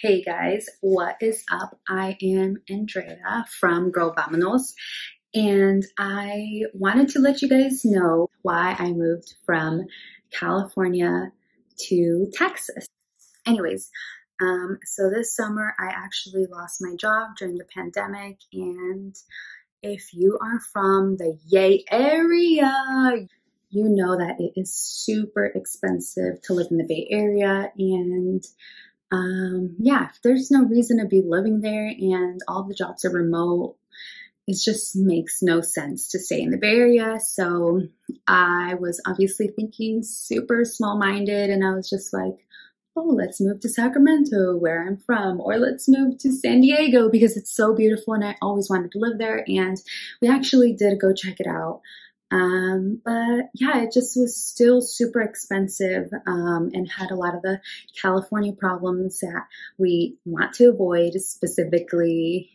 Hey guys, what is up? I am Andrea from Vámonos, and I wanted to let you guys know why I moved from California to Texas. Anyways, so this summer I actually lost my job during the pandemic, and if you are from the Yay area, you know that it is super expensive to live in the Bay Area, and yeah, there's no reason to be living there and all the jobs are remote. It just makes no sense to stay in the Bay Area. So I was obviously thinking super small-minded, and I was just like, oh, let's move to Sacramento, where I'm from, or let's move to San Diego because it's so beautiful and I always wanted to live there. And we actually did go check it out. But yeah, it just was still super expensive and had a lot of the California problems that we want to avoid, specifically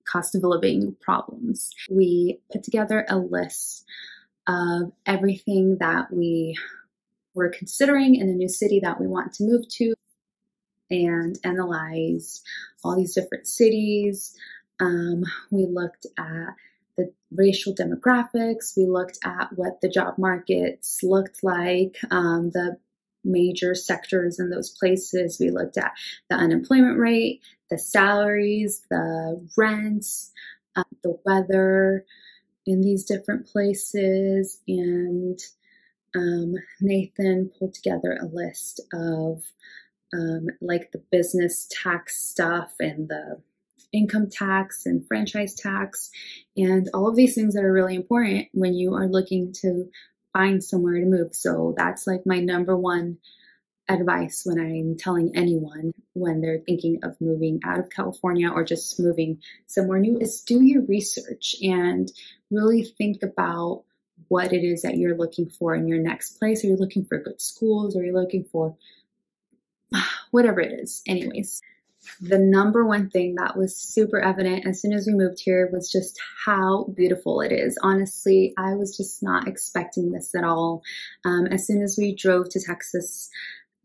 cost of living problems. We put together a list of everything that we were considering in the new city that we want to move to and analyze all these different cities. We looked at the racial demographics. We looked at what the job markets looked like, the major sectors in those places. We looked at the unemployment rate, the salaries, the rents, the weather in these different places. And Nathan pulled together a list of like the business tax stuff and the income tax and franchise tax and all of these things that are really important when you are looking to find somewhere to move. So that's like my number one advice when I'm telling anyone when they're thinking of moving out of California or just moving somewhere new is do your research and really think about what it is that you're looking for in your next place. Are you looking for good schools? Are you looking for whatever it is? Anyways, the number one thing that was super evident as soon as we moved here was just how beautiful it is. Honestly, I was just not expecting this at all. As soon as we drove to Texas,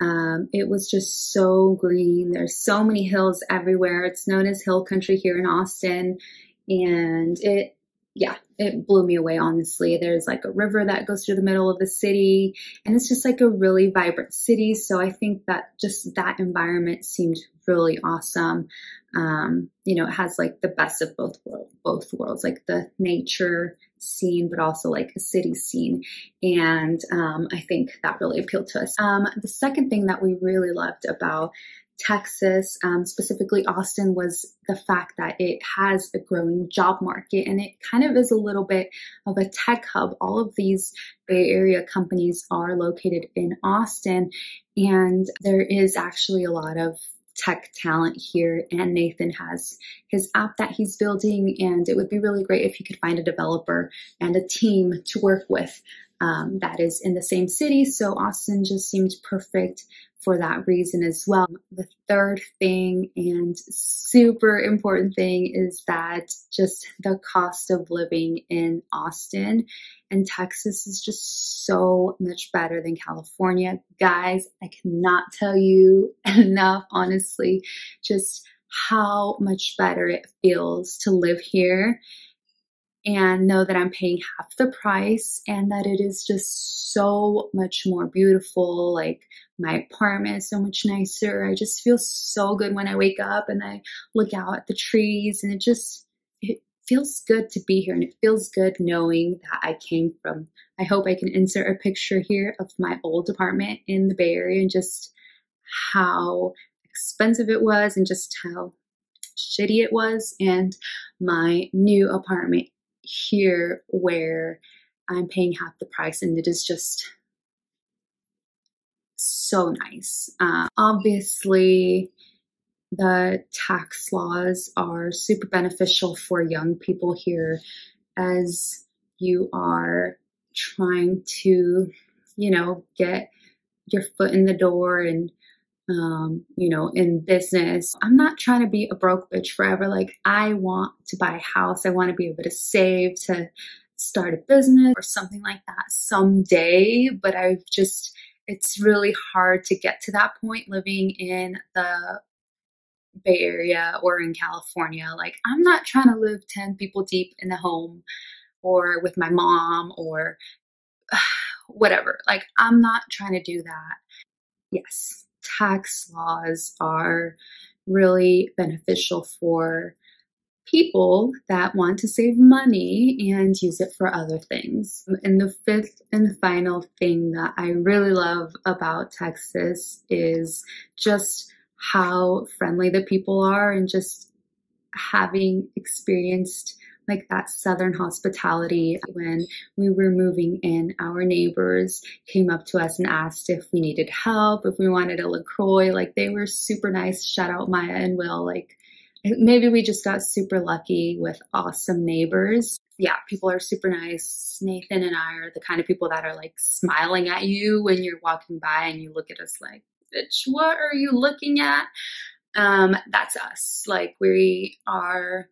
it was just so green. There's so many hills everywhere. It's known as hill country here in Austin, and it blew me away, honestly. There's like a river that goes through the middle of the city, and it's just like a really vibrant city. So I think that just that environment seemed really awesome. It has like the best of both worlds, like the nature scene, but also like a city scene. And I think that really appealed to us. The second thing that we really loved about Texas, specifically Austin, was the fact that it has a growing job market, and it kind of is a little bit of a tech hub. All of these Bay Area companies are located in Austin, and there is actually a lot of tech talent here, and Nathan has his app that he's building, and it would be really great if he could find a developer and a team to work with that is in the same city. So Austin just seemed perfect for that reason as well. The third thing and super important thing is that just the cost of living in Austin and Texas is just so much better than California. Guys, I cannot tell you enough, honestly, just how much better it feels to live here and know that I'm paying half the price and that it is just so much more beautiful. Like my apartment is so much nicer. I just feel so good when I wake up and I look out at the trees, and it feels good to be here, and it feels good knowing that I came from, I hope I can insert a picture here of my old apartment in the Bay Area and just how expensive it was and just how shitty it was, and my new apartment here where I'm paying half the price, and it is just so nice. Obviously, the tax laws are super beneficial for young people here as you are trying to, get your foot in the door and in business. I'm not trying to be a broke bitch forever. Like, I want to buy a house. I want to be able to save to start a business or something like that someday. But it's really hard to get to that point living in the Bay Area or in California. Like, I'm not trying to live 10 people deep in a home or with my mom or whatever. Like, I'm not trying to do that. Yes, tax laws are really beneficial for people that want to save money and use it for other things. And the fifth and final thing that I really love about Texas is just how friendly the people are, and just having experienced like that Southern hospitality. When we were moving in, our neighbors came up to us and asked if we needed help, if we wanted a LaCroix. Like, they were super nice. Shout out Maya and Will. Like, maybe we just got super lucky with awesome neighbors. Yeah, people are super nice. Nathan and I are the kind of people that are like smiling at you when you're walking by and you look at us like, bitch, what are you looking at? That's us. Like, we are,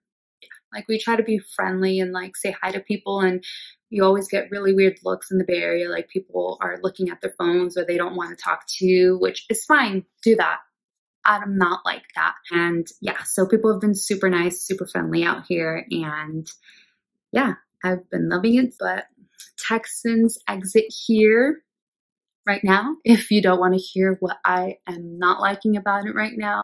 like, we try to be friendly and like say hi to people, and you always get really weird looks in the Bay Area. Like, people are looking at their phones or they don't want to talk to you, which is fine. Do that. I'm not like that. And yeah, so people have been super nice, super friendly out here. And yeah, I've been loving it. But Texans exit here right now. If you don't want to hear what I am not liking about it right now,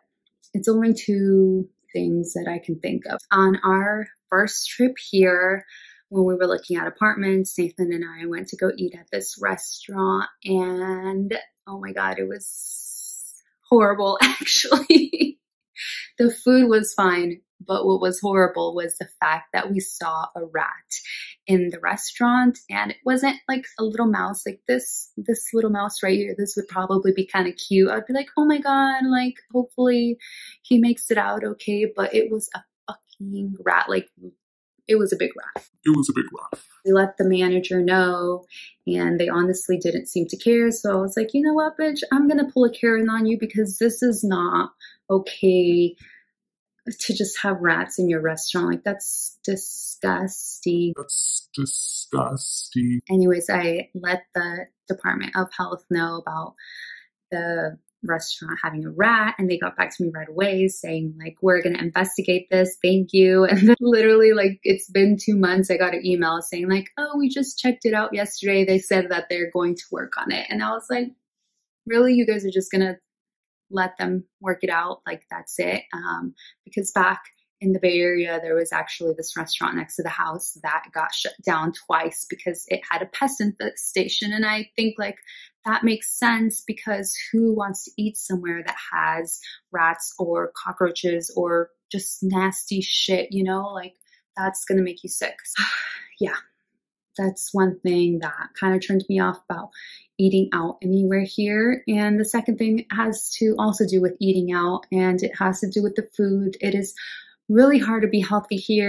it's only two things that I can think of. On our first trip here, when we were looking at apartments, Nathan and I went to go eat at this restaurant, and oh my God, it was horrible, actually. The food was fine, but what was horrible was the fact that we saw a rat in the restaurant, and it wasn't like a little mouse. Like this little mouse right here, this would probably be kind of cute. I'd be like, oh my God, like, hopefully he makes it out okay. But it was a fucking rat. Like, it was a big rat. It was a big rat. We let the manager know, and they honestly didn't seem to care. So I was like, you know what, bitch, I'm going to pull a Karen on you, because this is not okay to just have rats in your restaurant. Like, that's disgusting. That's disgusting. Anyways, I let the Department of Health know about the restaurant having a rat, and they got back to me right away saying like, we're going to investigate this. Thank you. And then literally, like, it's been 2 months. I got an email saying like, oh, we just checked it out yesterday. They said that they're going to work on it. And I was like, really? You guys are just going to let them work it out? Like, that's it? Because back in the Bay Area, there was actually this restaurant next to the house that got shut down twice because it had a pest infestation. And I think like that makes sense, because who wants to eat somewhere that has rats or cockroaches or just nasty shit, you know? Like, that's going to make you sick. So, yeah, that's one thing that kind of turned me off about eating out anywhere here. And the second thing has to also do with eating out, and it has to do with the food. It is really hard to be healthy here.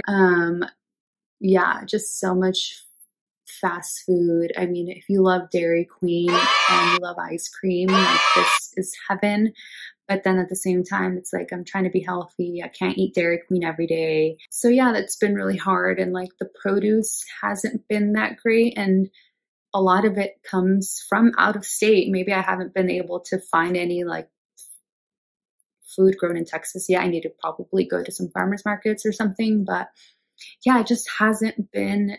Yeah, just so much fast food. I mean, if you love Dairy Queen and you love ice cream, like, this is heaven. But then at the same time, it's like, I'm trying to be healthy. I can't eat Dairy Queen every day. So yeah, that's been really hard. And like, the produce hasn't been that great. And a lot of it comes from out of state. Maybe I haven't been able to find any like food grown in Texas yet. I need to probably go to some farmers markets or something. But yeah, it just hasn't been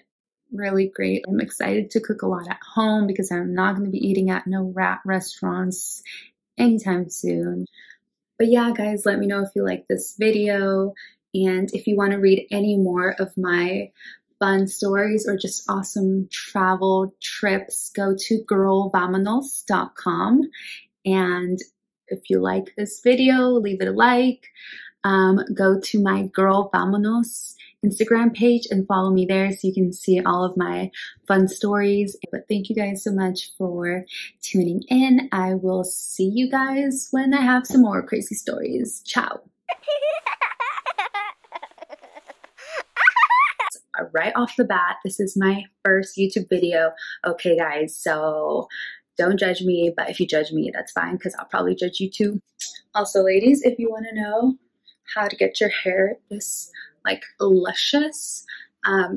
really great. I'm excited to cook a lot at home, because I'm not going to be eating at no rat restaurants anytime soon. But yeah, guys, let me know if you like this video, and if you want to read any more of my fun stories or just awesome travel trips, go to girlvamonos.com. And if you like this video, leave it a like. Go to my Girl Vámonos Instagram page and follow me there so you can see all of my fun stories. But thank you guys so much for tuning in. I will see you guys when I have some more crazy stories. Ciao. Right off the bat, this is my first YouTube video. Okay, guys, so don't judge me, but if you judge me, that's fine, because I'll probably judge you too. Also, ladies, if you want to know how to get your hair this like luscious,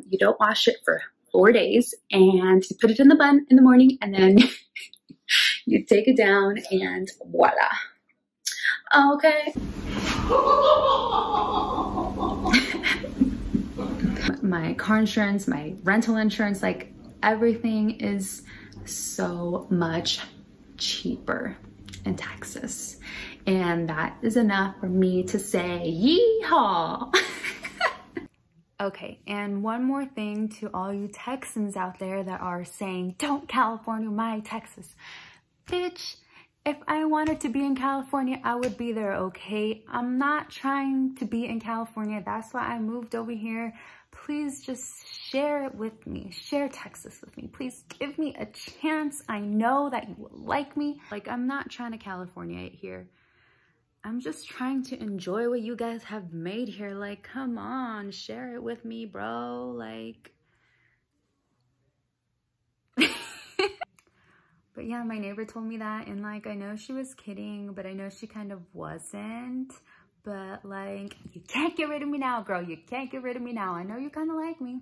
you don't wash it for 4 days, and you put it in the bun in the morning, and then you take it down, and voila. Okay. My car insurance, my rental insurance, like everything is so much cheaper in Texas. And that is enough for me to say yeehaw. Okay, and one more thing to all you Texans out there that are saying, don't California my Texas. Bitch, if I wanted to be in California, I would be there, okay? I'm not trying to be in California. That's why I moved over here. Please just share it with me. Share Texas with me. Please give me a chance. I know that you will like me. Like, I'm not trying to Californiate here. I'm just trying to enjoy what you guys have made here. Like, come on, share it with me, bro. Like, but yeah, my neighbor told me that, and like, I know she was kidding, but I know she kind of wasn't. But like, you can't get rid of me now, girl. You can't get rid of me now. I know you kind of like me.